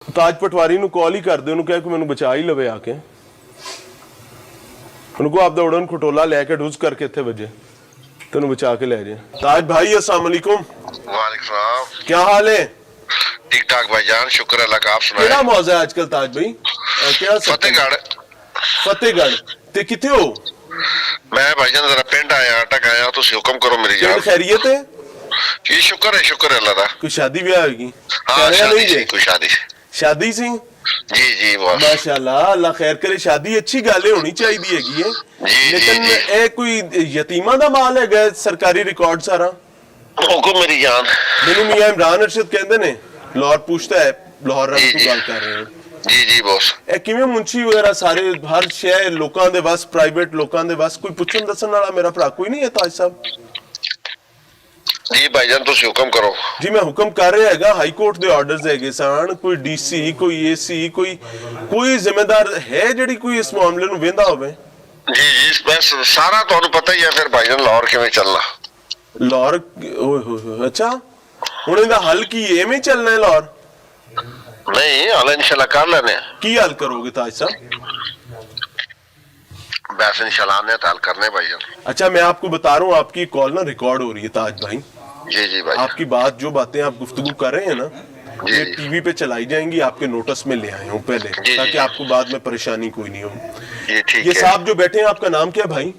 ਤਾਜ ਪਟਵਾਰੀ ਨੂੰ ਕਾਲ ਹੀ ਕਰਦੇ, ਉਹਨੂੰ ਕਹਿ ਕਿ ਮੈਨੂੰ ਬਚਾ ਹੀ ਲਵੇ ਆ ਕੇ। ਉਹਨੂੰ ਕੋ ਆਪਦਾ ਉੜਨ ਖਟੋਲਾ ਲੈ ਕੇ ਡੂਜ਼ ਕਰਕੇ ਇੱਥੇ ਵਜੇ ਤੈਨੂੰ ਬਚਾ ਕੇ ਲੈ ਜਾਏ। ताज भाई अस्सलाम वालेकुम। वालेकुम सलाम। क्या हाल है? ठीक ठाक भाईजान, शुक्र अल्लाह का। आप ਕਿਹੜਾ सुनाए? मौजा है आजकल ताज भाई? क्या फतेहगढ़। फतेहगढ़ ते किथे हो? मैं भाईजान जरा पिंड आया, अटक आया, तुसी हुक्म करो मेरी पिंड जान। खैरियत है? ये शुक्र है अल्लाह दा। कोई शादी ब्याह होगी? हाँ शादी सी, कोई शादी सी। शादी सी? जी जी बॉस। माशाल्लाह, अल्लाह खैर करे। शादी अच्छी गल होनी चाहिए हैगी है, जी, लेकिन जी। ए कोई यतीमा दा माल है सरकारी रिकॉर्ड सारा? हुक्म मेरी जान। मैनू मियां इमरान अरशद कहते ने, लाहौर पूछता है, लाहौर रंग जी, को जी। गल कर रहे हैं। जी जी बॉस। ਇਹ ਕਿਵੇਂ ਮੁੰਸ਼ੀ ਵਗੈਰਾ ਸਾਰੇ ਹਰ ਸ਼ੈ ਲੋਕਾਂ ਦੇ ਵਸ, ਪ੍ਰਾਈਵੇਟ ਲੋਕਾਂ ਦੇ ਵਸ, ਕੋਈ ਪੁੱਛਣ ਦੱਸਣ ਵਾਲਾ ਮੇਰਾ ਭਰਾ ਕੋਈ ਨਹੀਂ ਹੈ ਤਾਜ ਸਾਹਿਬ? जी भाईजान तुसी हुक्म करो। ਜੀ ਮੈਂ ਹੁਕਮ ਕਰ ਰਿਹਾ ਹੈਗਾ, ਹਾਈ ਕੋਰਟ ਦੇ ਆਰਡਰਸ ਹੈਗੇ ਸਨ, ਕੋਈ ਡੀਸੀ, ਕੋਈ ਏਸੀ, ਕੋਈ ਜ਼ਿੰਮੇਦਾਰ ਹੈ ਜਿਹੜੀ ਕੋਈ ਇਸ ਮਾਮਲੇ ਨੂੰ ਵੇਂਦਾ ਹੋਵੇ? जी जी बस सारा ਤੁਹਾਨੂੰ ਪਤਾ ਹੀ ਹੈ ਫਿਰ ਭਾਈਜਾਨ ਲਾਹੌਰ ਕਿਵੇਂ ਚੱਲਣਾ। ਲਾਹੌਰ ਓਏ ਹੋਏ ਹੋਏ, ਅੱਛਾ ਹੁਣ ਇਹਦਾ ਹੱਲ ਕੀ ਹੈ? ਐਵੇਂ ਚੱਲਣਾ ਹੈ ਲਾਹੌਰ? नहीं हाल इंशाल्लाह कर लेने। ਕੀ ਹੱਲ ਕਰੋਗੇ ਤਾਜ ਸਾਹਿਬ? बस इंशाल्लाह ने हल करने भाईजान। अच्छा मैं आपको बता रहा हूँ, आपकी कॉल ना रिकॉर्ड हो रही है ताज भाई। जी जी भाई। आपकी बात, जो बातें आप गुफ्तगू कर रहे हैं ना, जी, ये जी। टीवी पे चलाई जाएंगी, आपके नोटिस में ले आए हूँ पहले, जी, ताकि जी। आपको बाद में परेशानी कोई नहीं हो। ये ठीक ये है। साहब जो बैठे हैं, आपका नाम क्या है भाई?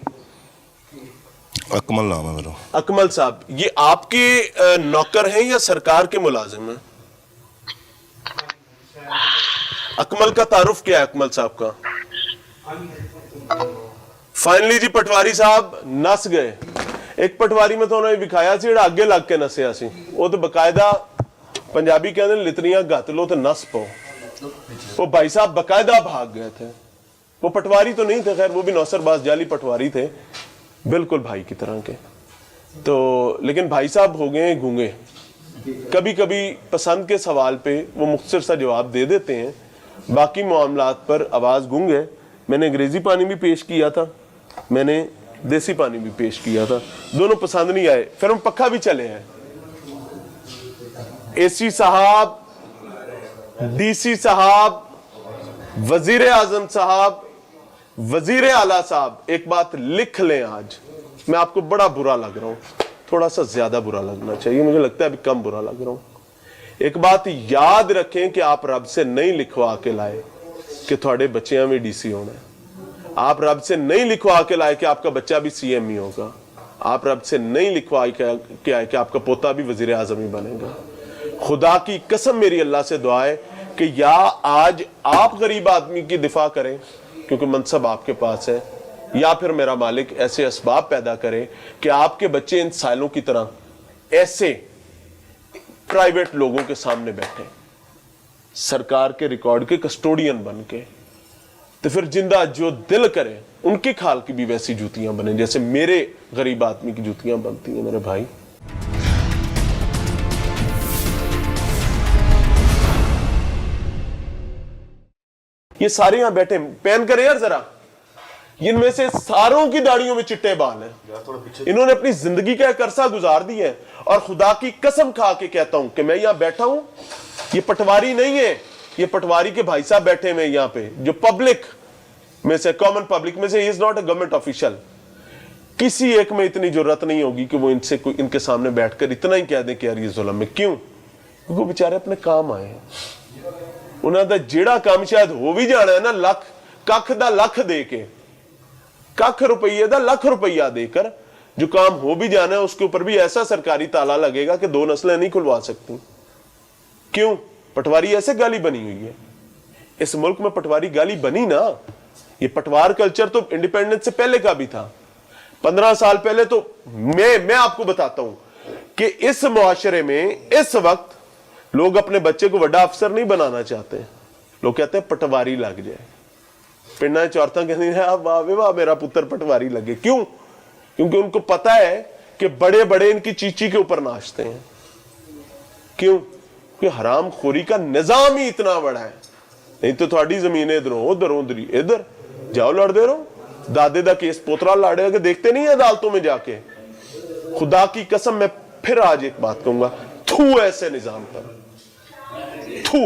अकमल नाम है मेरा। अकमल साहब, ये आपके नौकर हैं या सरकार के मुलाजिम हैं? अकमल का तारुफ क्या है अकमल साहब का? फाइनली जी पटवारी साहब नस गए। एक पटवारी में तो उन्होंने विखाया सी ਜਿਹੜਾ ਅੱਗੇ ਲੱਗ ਕੇ ਨਸਿਆ ਸੀ, ਉਹ तो बकायदा पंजाबी कहते हैं लितरियां गत लो तो नस पो। वो भाई साहब बकायदा भाग गए थे। वो पटवारी तो नहीं थे, खैर वो भी नौसरबाज जाली पटवारी थे, बिल्कुल भाई की तरह के। तो लेकिन भाई साहब हो गए गूंगे। कभी कभी पसंद के सवाल पे वो मुख्तसर सा जवाब दे देते हैं, बाकी मामलात पर आवाज़ गूंग है। मैंने अंग्रेज़ी पानी भी पेश किया था, मैंने देसी पानी भी पेश किया था, दोनों पसंद नहीं आए। फिर हम पक्का भी चले हैं। एसी साहब, डीसी साहब, वजीर आजम साहब, वजीर आला साहब, एक बात लिख लें, आज मैं आपको बड़ा बुरा लग रहा हूं, थोड़ा सा ज्यादा बुरा लगना चाहिए, मुझे लगता है अभी कम बुरा लग रहा हूं। एक बात याद रखें कि आप रब से नहीं लिखवा के लाए कि थोड़े बच्चियां भी डीसी होना है। आप रब से नहीं लिखवा के लाए कि आपका बच्चा भी सीएम ही होगा। आप रब से नहीं लिखवा के आए कि आपका पोता भी वजीर आजम ही बनेगा। खुदा की कसम मेरी अल्लाह से दुआ है कि या आज आप गरीब आदमी की दिफा करें क्योंकि मनसब आपके पास है, या फिर मेरा मालिक ऐसे असबाब पैदा करे कि आपके बच्चे इन सालों की तरह ऐसे प्राइवेट लोगों के सामने बैठे, सरकार के रिकॉर्ड के कस्टोडियन बन के, तो फिर जिंदा जो दिल करे उनके खाल की भी वैसी जूतियां बने जैसे मेरे गरीब आदमी की जूतियां बनती हैं। मेरे भाई, ये सारे यहां बैठे, पैन करे यार जरा, इनमें से सारों की दाढ़ियों में चिट्टे बाल हैं। इन्होंने अपनी जिंदगी का एक अरसा गुजार दिया है, और खुदा की कसम खा के कहता हूं कि मैं यहां बैठा हूं, ये पटवारी नहीं है, ये पटवारी के भाई साहब बैठे हुए यहां पे, जो पब्लिक में से, कॉमन पब्लिक में से, is not a government official. किसी एक में इतनी जरूरत नहीं होगी कि वो इनसे कोई इनके सामने बैठकर इतना ही कह दे कि यार ये जुल्म है। क्यों? क्योंकि वो बेचारे अपने काम आए हैं। उन्होंने जेड़ा काम शायद हो भी जाना है ना, लख कख दा लख दे के, कख रुपये दा लख रुपया देकर जो काम हो भी जाना है, उसके ऊपर भी ऐसा सरकारी ताला लगेगा कि दो नस्लें नहीं खुलवा सकती। क्यों? पटवारी ऐसे गाली बनी हुई है। इस मुल्क में पटवारी गाली बनी ना, ये पटवार कल्चर तो इंडिपेंडेंस से पहले का भी था। 15 साल पहले तो मैं आपको बताता हूं कि इस मुआशरे में इस वक्त लोग अपने बच्चे को बड़ा अफसर नहीं बनाना चाहते, लोग कहते हैं पटवारी लग जाए। पिंडा च औरतां कहती हैं वाह वे वाह मेरा पुत्र पटवारी लगे। क्यों? क्योंकि उनको पता है कि बड़े बड़े इनकी चीची के ऊपर नाचते हैं। क्यों? क्योंकि हराम खोरी का निजाम ही इतना बड़ा है। नहीं तो थोड़ी जमीन इधरों उधर, उधर इधर जाओ लड़ते रहो। दादे दा केस पोतरा लड़े के देखते नहीं है अदालतों में जाके। खुदा की कसम मैं फिर आज एक बात कहूंगा, थू ऐसे निजाम पर, थू।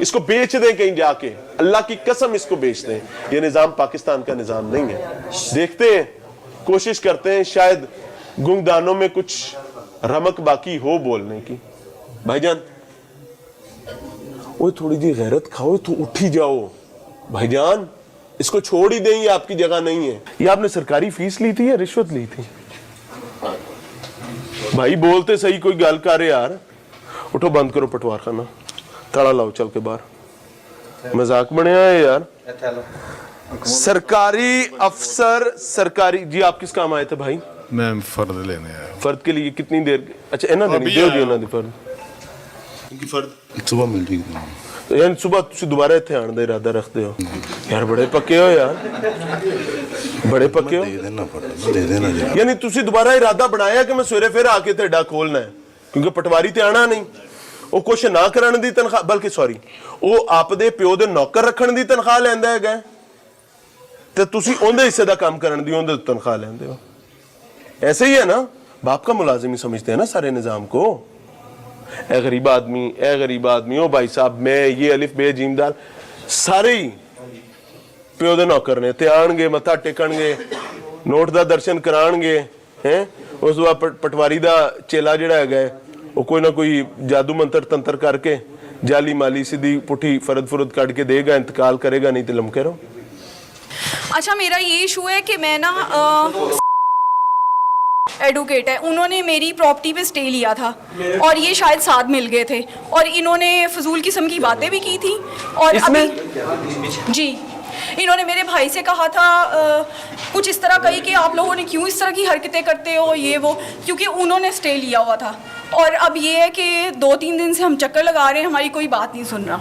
इसको बेच दें कहीं जाके, अल्लाह की कसम इसको बेच दें। ये निज़ाम पाकिस्तान का निज़ाम नहीं है। देखते हैं, कोशिश करते हैं, शायद गुंगदानों में कुछ रमक बाकी हो बोलने की। भाईजान वो थोड़ी जी गैरत खाओ तो उठ ही जाओ भाईजान, इसको छोड़ ही दें, ये आपकी जगह नहीं है। ये आपने सरकारी फीस ली थी या रिश्वत ली थी? भाई बोलते सही, कोई गल कर यार। उठो, बंद करो पटवार खाना, ताला लाओ चल के बाहर। मजाक बनया है यार। सरकारी अफसर, सरकारी जी, आप किस काम आए थे भाई? मैं फर्द लेने आया। फर्द के लिए कितनी देर? अच्छा इन्हों देनी दियो जी, उन्होंने फर्द इनकी फर्द सुबह मिल जाएगी। तो यार सुबह तुम दोबारा इतने आने का इरादा रखते हो यार? बड़े पक्के हो यार, बड़े पक्के हो। दे देना फर्द, दे देना जी। यानी तुसी दोबारा इरादा बनाया कि मैं सवेरे फिर आके तेडा खोलना है, क्योंकि पटवारी ते आना नहीं, वो कुछ ना करने दी तनख्वाह, बल्कि सॉरी वो आपदे प्यो दे नौकर रखने दी तनख्वाह लैंदा है, ते तुसी उहदे हिस्से दा काम करने दी उहदे तनख्वाह लैंदे हो। ऐसे ही है ना, बाप का मुलाजिम ही समझते हैं ना सारे निजाम को। ए गरीब आदमी, ए गरीब आदमी, ओ भाई साहब मैं ये अलिफ बे जीमदार सारे ही प्यो दे नौकर ने, ते आणगे मत्था टेकणगे, नोट दा दर्शन कराणगे हैं। उस बाद पटवारी दा चेला जिहड़ा हैगा वो कोई ना कोई जादू मंत्र तंत्र करके जाली माली सीधी पुठी फरद फुरद काट के देगा, इंतकाल करेगा, नहीं तो लमके रहो। अच्छा मेरा ये इशू है कि मैं ना एडवोकेट है, उन्होंने मेरी प्रॉपर्टी पे स्टे लिया था और ये शायद साथ मिल गए थे और इन्होंने फजूल किस्म की बातें भी की थी। और अभी जी इन्होंने मेरे भाई से कहा था कुछ इस तरह कही कि आप लोगों ने क्यों इस तरह की हरकतें करते हो ये वो, क्योंकि उन्होंने स्टे लिया हुआ था। और अब ये है कि 2-3 दिन से हम चक्कर लगा रहे हैं, हमारी कोई बात नहीं सुन रहा।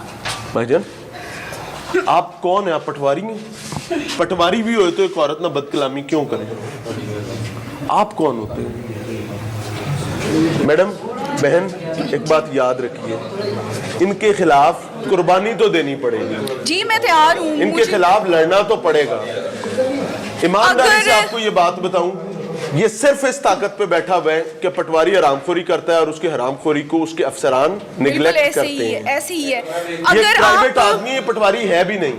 भाईजान आप कौन है? आप पटवारी हैं? पटवारी भी हो तो एक औरत ना बदकलामी क्यों करे? आप कौन होते हैं? मैडम बहन एक बात याद रखिए, इनके खिलाफ कुर्बानी तो देनी पड़ेगी जी, मैं तैयार हूँ, इनके खिलाफ लड़ना तो पड़ेगा। ईमानदारी से आपको ये बात बताऊं, ये सिर्फ इस ताकत पे बैठा हुआ है कि पटवारी हरामखोरी करता है और उसके हरामखोरी को उसके अफसरान निगलेक्ट करते हैं। ऐसे ही है। ये अगर प्राइवेट आप आदमी, ये पटवारी है भी नहीं।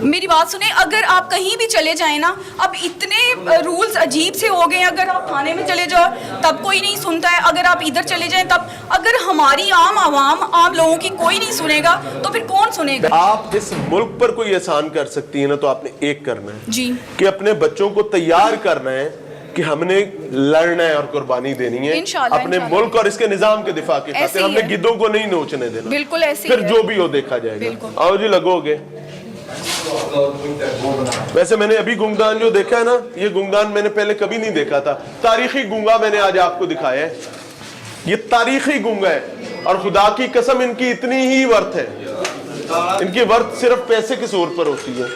मेरी बात सुने, अगर आप कहीं भी चले जाएं ना, अब इतने रूल्स अजीब से हो गए। अगर आप थाने में चले जाओ तब कोई नहीं सुनता है, अगर आप इधर चले जाएं तब, अगर हमारी आम लोगों की कोई नहीं सुनेगा तो फिर कौन सुनेगा? आप इस मुल्क पर कोई एहसान कर सकती है ना, तो आपने एक करना है जी, कि अपने बच्चों को तैयार करना है कि हमने लड़ना है और कुर्बानी देनी है अपने मुल्क और इसके निजाम के दिफा के खातिर। हमने गिद्धों को नहीं नोचने देना। बिल्कुल ऐसे फिर जो भी हो देखा जाएगा। आओ जी लगोगे। वैसे मैंने अभी गुंगदान जो देखा है ना, ये गुंगदान मैंने पहले कभी नहीं देखा था। तारीखी गुंगा मैंने आज आपको दिखाया है, ये तारीखी गुंगा है और खुदा की कसम इनकी इतनी ही वर्थ है, इनकी वर्थ सिर्फ पैसे के जोर पर होती है।